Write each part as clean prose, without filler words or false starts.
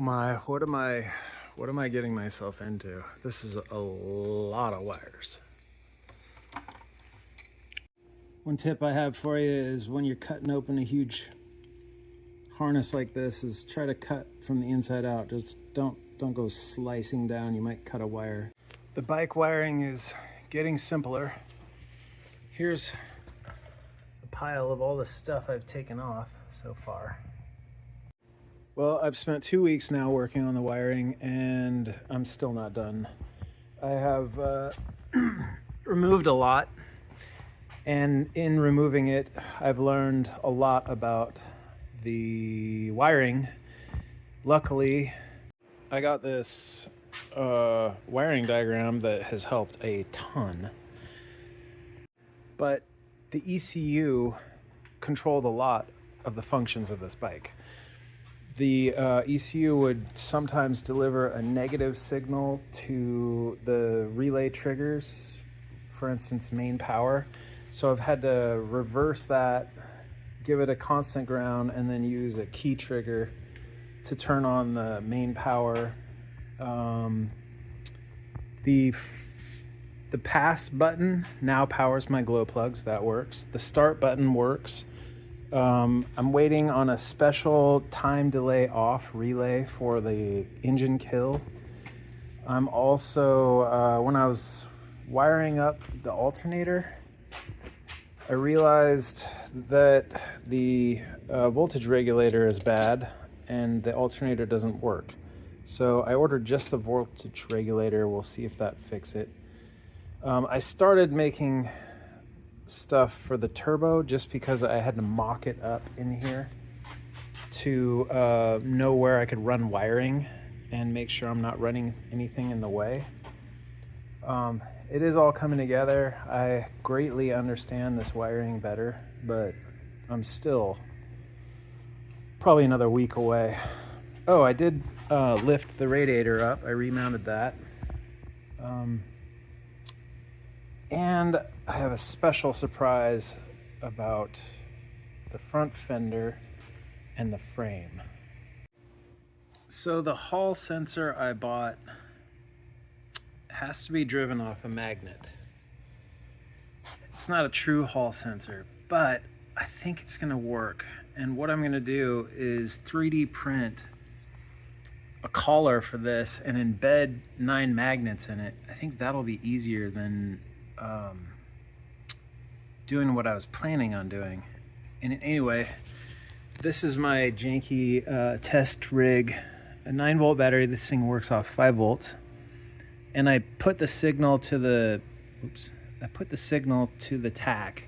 Oh my, what am I getting myself into? This is a lot of wires. One tip I have for you is when you're cutting open a huge harness like this is try to cut from the inside out. Just don't go slicing down. You might cut a wire. The bike wiring is getting simpler. Here's a pile of all the stuff I've taken off so far. Well, I've spent 2 weeks now working on the wiring and I'm still not done. I have removed a lot, and in removing it, I've learned a lot about the wiring. Luckily, I got this wiring diagram that has helped a ton. But the ECU controlled a lot of the functions of this bike. The ECU would sometimes deliver a negative signal to the relay triggers, for instance, main power. So I've had to reverse that, give it a constant ground, and then use a key trigger to turn on the main power. The pass button now powers my glow plugs. That works. The start button works. I'm waiting on a special time delay off relay for the engine kill. I'm also, when I was wiring up the alternator, I realized that the voltage regulator is bad and the alternator doesn't work. So I ordered just the voltage regulator. We'll see if that fixes it. I started making stuff for the turbo just because I had to mock it up in here to know where I could run wiring and make sure I'm not running anything in the way. It is all coming together. I greatly understand this wiring better, but I'm still probably another week away. Oh, I did lift the radiator up. I remounted that. And I have a special surprise about the front fender and the frame. So the Hall sensor I bought has to be driven off a magnet. It's not a true Hall sensor, but I think it's gonna work. And what I'm gonna do is 3D print a collar for this and embed 9 magnets in it. I think that'll be easier than doing what I was planning on doing. And anyway, this is my janky test rig, a 9-volt battery. This thing works off 5 volts. And I put the signal to the, tack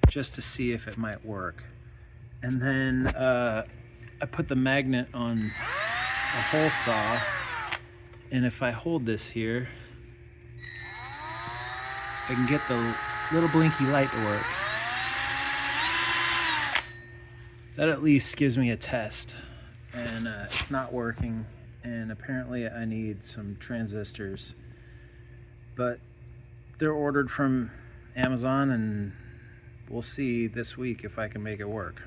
just to see if it might work. And then I put the magnet on a hole saw. And if I hold this here, I can get the little blinky light to work. That at least gives me a test. And it's not working, and apparently I need some transistors. But they're ordered from Amazon, and we'll see this week if I can make it work.